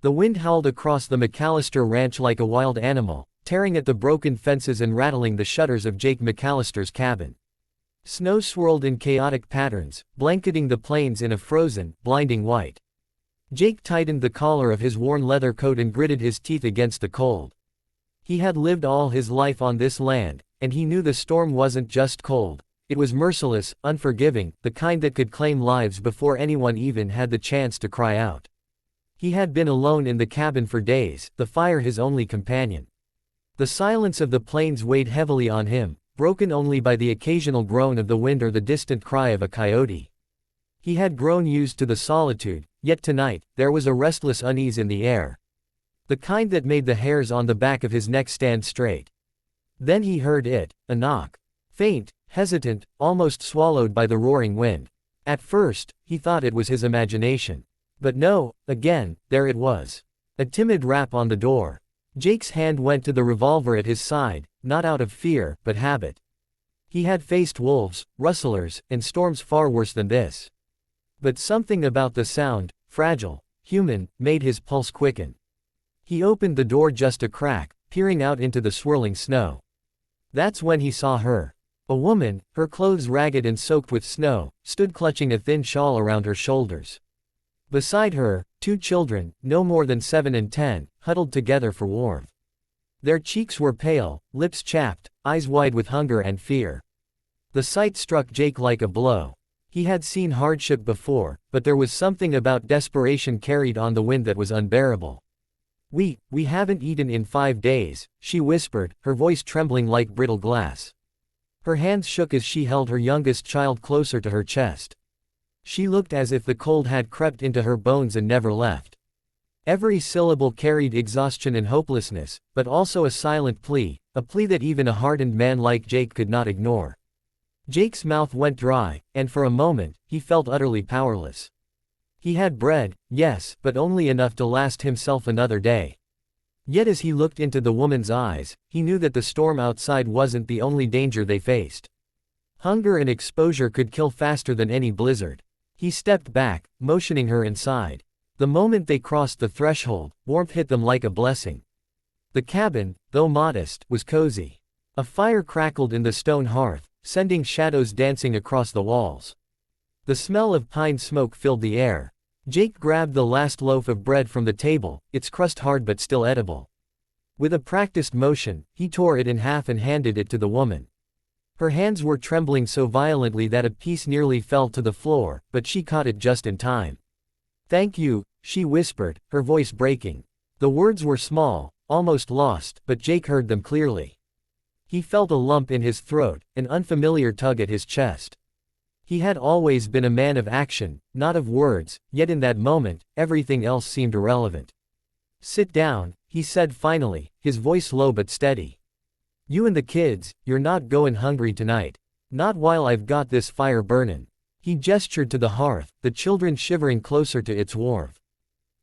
The wind howled across the McAllister ranch like a wild animal, tearing at the broken fences and rattling the shutters of Jake McAllister's cabin. Snow swirled in chaotic patterns, blanketing the plains in a frozen, blinding white. Jake tightened the collar of his worn leather coat and gritted his teeth against the cold. He had lived all his life on this land, and he knew the storm wasn't just cold. It was merciless, unforgiving, the kind that could claim lives before anyone even had the chance to cry out. He had been alone in the cabin for days, the fire his only companion. The silence of the plains weighed heavily on him, broken only by the occasional groan of the wind or the distant cry of a coyote. He had grown used to the solitude, yet tonight, there was a restless unease in the air. The kind that made the hairs on the back of his neck stand straight. Then he heard it, a knock. Faint, hesitant, almost swallowed by the roaring wind. At first, he thought it was his imagination. But no, again, there it was. A timid rap on the door. Jake's hand went to the revolver at his side, not out of fear, but habit. He had faced wolves, rustlers, and storms far worse than this. But something about the sound, fragile, human, made his pulse quicken. He opened the door just a crack, peering out into the swirling snow. That's when he saw her. A woman, her clothes ragged and soaked with snow, stood clutching a thin shawl around her shoulders. Beside her, 2 children, no more than 7 and 10, huddled together for warmth. Their cheeks were pale, lips chapped, eyes wide with hunger and fear. The sight struck Jake like a blow. He had seen hardship before, but there was something about desperation carried on the wind that was unbearable. We haven't eaten in 5 days, she whispered, her voice trembling like brittle glass. Her hands shook as she held her youngest child closer to her chest. She looked as if the cold had crept into her bones and never left. Every syllable carried exhaustion and hopelessness, but also a silent plea, a plea that even a hardened man like Jake could not ignore. Jake's mouth went dry, and for a moment, he felt utterly powerless. He had bread, yes, but only enough to last himself another day. Yet as he looked into the woman's eyes, he knew that the storm outside wasn't the only danger they faced. Hunger and exposure could kill faster than any blizzard. He stepped back, motioning her inside. The moment they crossed the threshold, warmth hit them like a blessing. The cabin, though modest, was cozy. A fire crackled in the stone hearth, sending shadows dancing across the walls. The smell of pine smoke filled the air. Jake grabbed the last loaf of bread from the table, its crust hard but still edible. With a practiced motion, he tore it in half and handed it to the woman. Her hands were trembling so violently that a piece nearly fell to the floor, but she caught it just in time. "Thank you," she whispered, her voice breaking. The words were small, almost lost, but Jake heard them clearly. He felt a lump in his throat, an unfamiliar tug at his chest. He had always been a man of action, not of words, yet in that moment, everything else seemed irrelevant. "Sit down," he said finally, his voice low but steady. "You and the kids, you're not goin' hungry tonight. Not while I've got this fire burnin'." He gestured to the hearth, the children shivering closer to its warmth.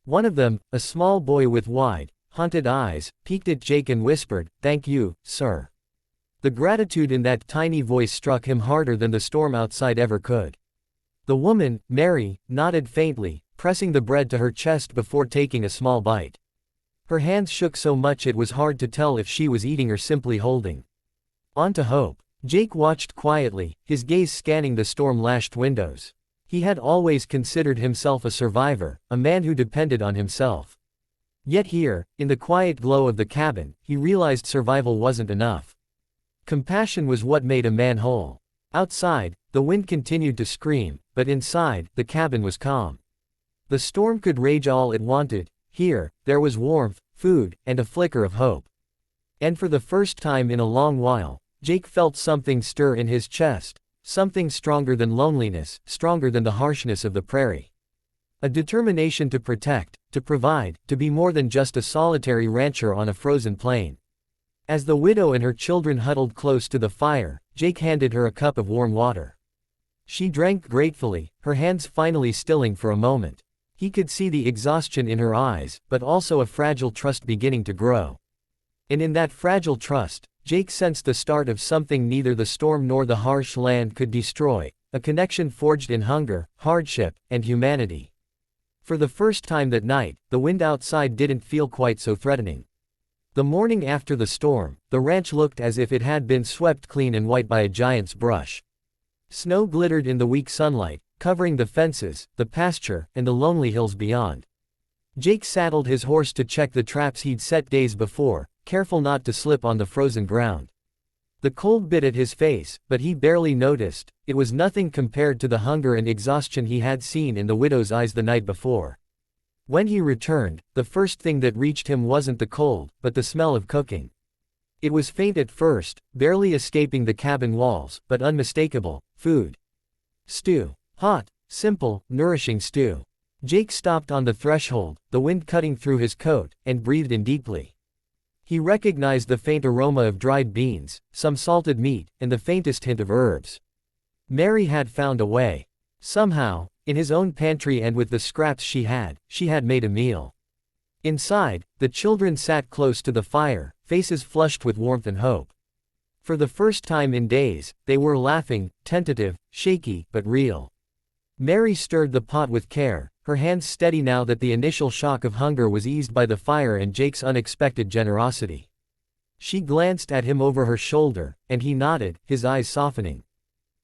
One of them, a small boy with wide, haunted eyes, peeked at Jake and whispered, "Thank you, sir." The gratitude in that tiny voice struck him harder than the storm outside ever could. The woman, Mary, nodded faintly, pressing the bread to her chest before taking a small bite. Her hands shook so much it was hard to tell if she was eating or simply holding on to hope. Jake watched quietly, his gaze scanning the storm-lashed windows. He had always considered himself a survivor, a man who depended on himself. Yet here, in the quiet glow of the cabin, he realized survival wasn't enough. Compassion was what made a man whole. Outside, the wind continued to scream, but inside, the cabin was calm. The storm could rage all it wanted. Here, there was warmth, food, and a flicker of hope. And for the first time in a long while, Jake felt something stir in his chest, something stronger than loneliness, stronger than the harshness of the prairie. A determination to protect, to provide, to be more than just a solitary rancher on a frozen plain. As the widow and her children huddled close to the fire, Jake handed her a cup of warm water. She drank gratefully, her hands finally stilling for a moment. He could see the exhaustion in her eyes, but also a fragile trust beginning to grow. And in that fragile trust, Jake sensed the start of something neither the storm nor the harsh land could destroy, a connection forged in hunger, hardship, and humanity. For the first time that night, the wind outside didn't feel quite so threatening. The morning after the storm, the ranch looked as if it had been swept clean and white by a giant's brush. Snow glittered in the weak sunlight, covering the fences, the pasture, and the lonely hills beyond. Jake saddled his horse to check the traps he'd set days before, careful not to slip on the frozen ground. The cold bit at his face, but he barely noticed. It was nothing compared to the hunger and exhaustion he had seen in the widow's eyes the night before. When he returned, the first thing that reached him wasn't the cold, but the smell of cooking. It was faint at first, barely escaping the cabin walls, but unmistakable. Food. Stew. Hot, simple, nourishing stew. Jake stopped on the threshold, the wind cutting through his coat, and breathed in deeply. He recognized the faint aroma of dried beans, some salted meat, and the faintest hint of herbs. Mary had found a way. Somehow, in his own pantry and with the scraps she had made a meal. Inside, the children sat close to the fire, faces flushed with warmth and hope. For the first time in days, they were laughing, tentative, shaky, but real. Mary stirred the pot with care, her hands steady now that the initial shock of hunger was eased by the fire and Jake's unexpected generosity. She glanced at him over her shoulder, and he nodded, his eyes softening.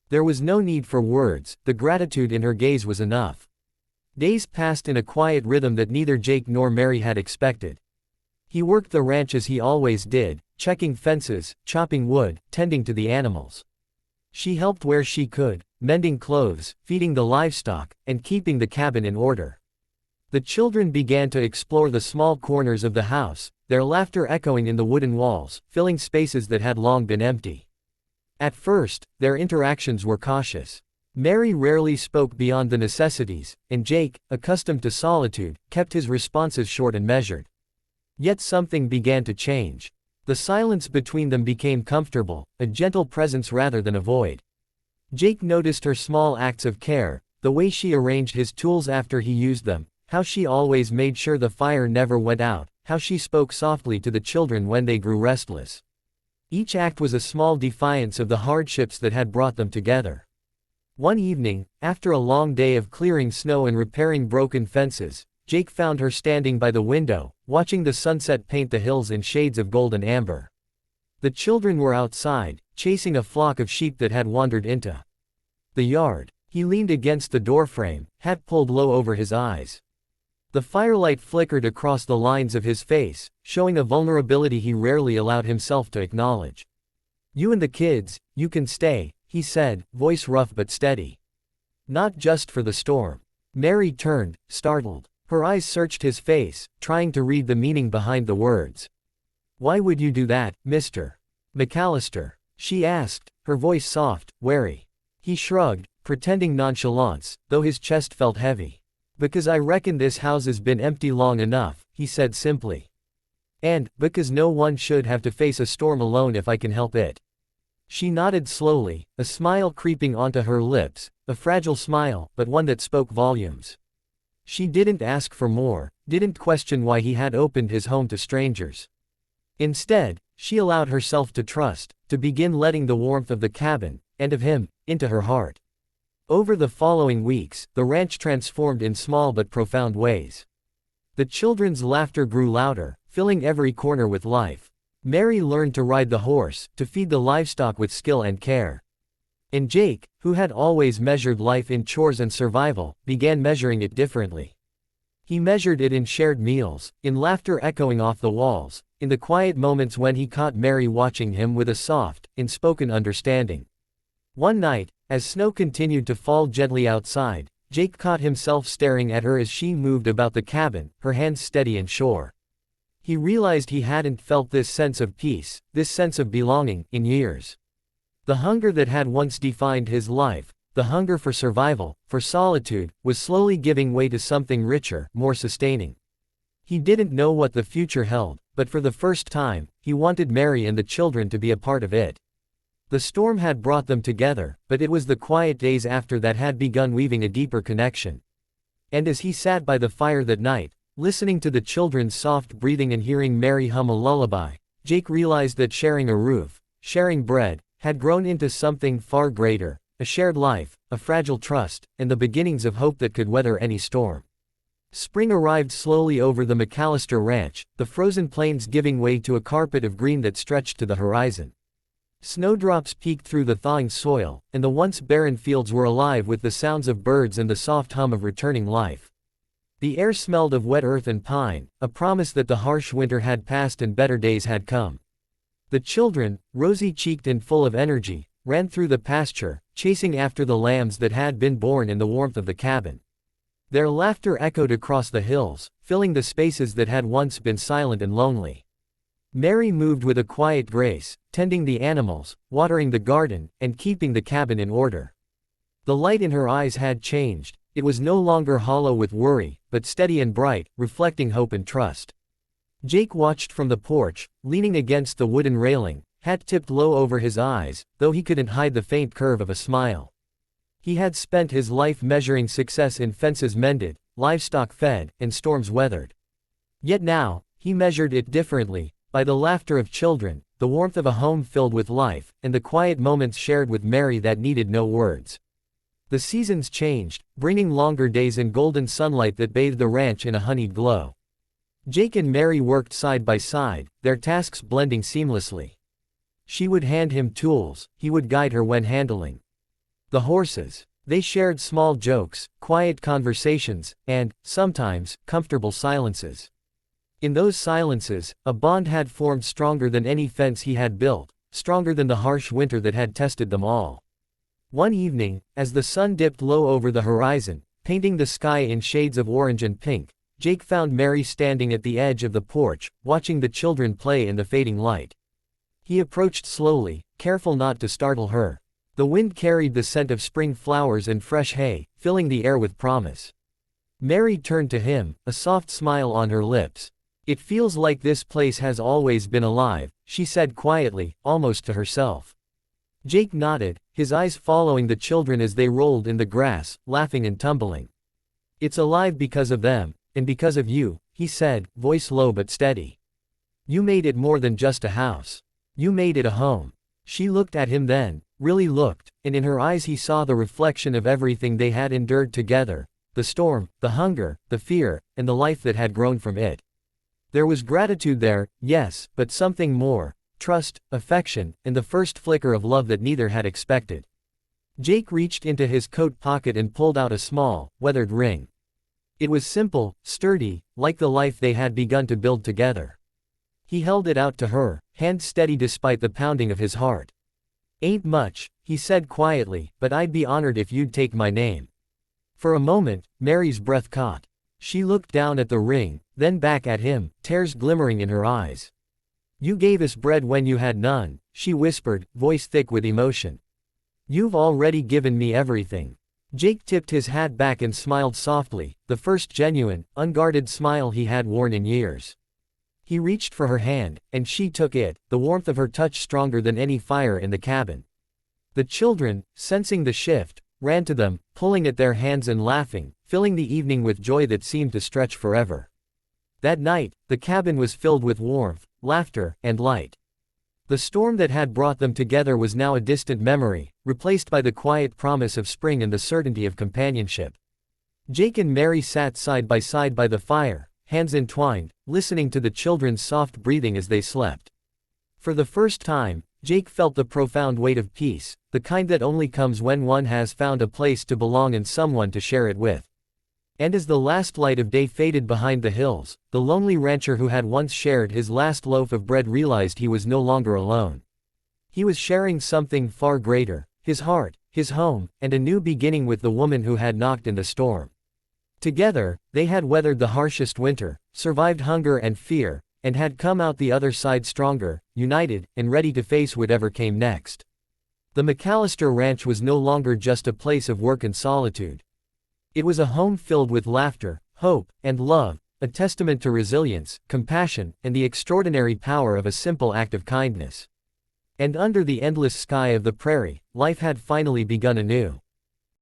There was no need for words, the gratitude in her gaze was enough. Days passed in a quiet rhythm that neither Jake nor Mary had expected. He worked the ranch as he always did, checking fences, chopping wood, tending to the animals. She helped where she could, mending clothes, feeding the livestock, and keeping the cabin in order. The children began to explore the small corners of the house, their laughter echoing in the wooden walls, filling spaces that had long been empty. At first, their interactions were cautious. Mary rarely spoke beyond the necessities, and Jake, accustomed to solitude, kept his responses short and measured. Yet something began to change. The silence between them became comfortable, a gentle presence rather than a void. Jake noticed her small acts of care, the way she arranged his tools after he used them, how she always made sure the fire never went out, how she spoke softly to the children when they grew restless. Each act was a small defiance of the hardships that had brought them together. One evening, after a long day of clearing snow and repairing broken fences, Jake found her standing by the window, watching the sunset paint the hills in shades of gold and amber. The children were outside, chasing a flock of sheep that had wandered into the yard. He leaned against the doorframe, hat pulled low over his eyes. The firelight flickered across the lines of his face, showing a vulnerability he rarely allowed himself to acknowledge. "You and the kids, you can stay," he said, voice rough but steady. "Not just for the storm." Mary turned, startled. Her eyes searched his face, trying to read the meaning behind the words. "Why would you do that, Mr. McAllister?" she asked, her voice soft, wary. He shrugged, pretending nonchalance, though his chest felt heavy. "Because I reckon this house has been empty long enough," he said simply. "And, because no one should have to face a storm alone if I can help it." She nodded slowly, a smile creeping onto her lips, a fragile smile, but one that spoke volumes. She didn't ask for more, didn't question why he had opened his home to strangers. Instead, she allowed herself to trust, to begin letting the warmth of the cabin, and of him, into her heart. Over the following weeks, the ranch transformed in small but profound ways. The children's laughter grew louder, filling every corner with life. Mary learned to ride the horse, to feed the livestock with skill and care. And Jake, who had always measured life in chores and survival, began measuring it differently. He measured it in shared meals, in laughter echoing off the walls, in the quiet moments when he caught Mary watching him with a soft, unspoken understanding. One night, as snow continued to fall gently outside, Jake caught himself staring at her as she moved about the cabin, her hands steady and sure. He realized he hadn't felt this sense of peace, this sense of belonging, in years. The hunger that had once defined his life, the hunger for survival, for solitude, was slowly giving way to something richer, more sustaining. He didn't know what the future held, but for the first time, he wanted Mary and the children to be a part of it. The storm had brought them together, but it was the quiet days after that had begun weaving a deeper connection. And as he sat by the fire that night, listening to the children's soft breathing and hearing Mary hum a lullaby, Jake realized that sharing a roof, sharing bread, had grown into something far greater, a shared life, a fragile trust, and the beginnings of hope that could weather any storm. Spring arrived slowly over the McAllister Ranch, the frozen plains giving way to a carpet of green that stretched to the horizon. Snowdrops peeked through the thawing soil, and the once barren fields were alive with the sounds of birds and the soft hum of returning life. The air smelled of wet earth and pine, a promise that the harsh winter had passed and better days had come. The children, rosy-cheeked and full of energy, ran through the pasture, chasing after the lambs that had been born in the warmth of the cabin. Their laughter echoed across the hills, filling the spaces that had once been silent and lonely. Mary moved with a quiet grace, tending the animals, watering the garden, and keeping the cabin in order. The light in her eyes had changed. It was no longer hollow with worry, but steady and bright, reflecting hope and trust. Jake watched from the porch, leaning against the wooden railing, hat tipped low over his eyes, though he couldn't hide the faint curve of a smile. He had spent his life measuring success in fences mended, livestock fed, and storms weathered. Yet now, he measured it differently, by the laughter of children, the warmth of a home filled with life, and the quiet moments shared with Mary that needed no words. The seasons changed, bringing longer days and golden sunlight that bathed the ranch in a honeyed glow. Jake and Mary worked side by side, their tasks blending seamlessly. She would hand him tools, he would guide her when handling the horses. They shared small jokes, quiet conversations, and, sometimes, comfortable silences. In those silences, a bond had formed stronger than any fence he had built, stronger than the harsh winter that had tested them all. One evening, as the sun dipped low over the horizon, painting the sky in shades of orange and pink, Jake found Mary standing at the edge of the porch, watching the children play in the fading light. He approached slowly, careful not to startle her. The wind carried the scent of spring flowers and fresh hay, filling the air with promise. Mary turned to him, a soft smile on her lips. "It feels like this place has always been alive," she said quietly, almost to herself. Jake nodded, his eyes following the children as they rolled in the grass, laughing and tumbling. "It's alive because of them, and because of you," he said, voice low but steady. "You made it more than just a house. You made it a home." She looked at him then, really looked, and in her eyes he saw the reflection of everything they had endured together, the storm, the hunger, the fear, and the life that had grown from it. There was gratitude there, yes, but something more, trust, affection, and the first flicker of love that neither had expected. Jake reached into his coat pocket and pulled out a small, weathered ring. It was simple, sturdy, like the life they had begun to build together. He held it out to her, hand steady despite the pounding of his heart. "Ain't much," he said quietly, "but I'd be honored if you'd take my name." For a moment, Mary's breath caught. She looked down at the ring, then back at him, tears glimmering in her eyes. "You gave us bread when you had none," she whispered, voice thick with emotion. "You've already given me everything." Jake tipped his hat back and smiled softly, the first genuine, unguarded smile he had worn in years. He reached for her hand, and she took it, the warmth of her touch stronger than any fire in the cabin. The children, sensing the shift, ran to them, pulling at their hands and laughing, filling the evening with joy that seemed to stretch forever. That night, the cabin was filled with warmth, laughter, and light. The storm that had brought them together was now a distant memory, replaced by the quiet promise of spring and the certainty of companionship. Jake and Mary sat side by the fire, hands entwined, listening to the children's soft breathing as they slept. For the first time, Jake felt the profound weight of peace, the kind that only comes when one has found a place to belong and someone to share it with. And as the last light of day faded behind the hills, the lonely rancher who had once shared his last loaf of bread realized he was no longer alone. He was sharing something far greater, his heart, his home, and a new beginning with the woman who had knocked in the storm. Together, they had weathered the harshest winter, survived hunger and fear, and had come out the other side stronger, united, and ready to face whatever came next. The McAllister Ranch was no longer just a place of work and solitude. It was a home filled with laughter, hope, and love, a testament to resilience, compassion, and the extraordinary power of a simple act of kindness. And under the endless sky of the prairie, life had finally begun anew.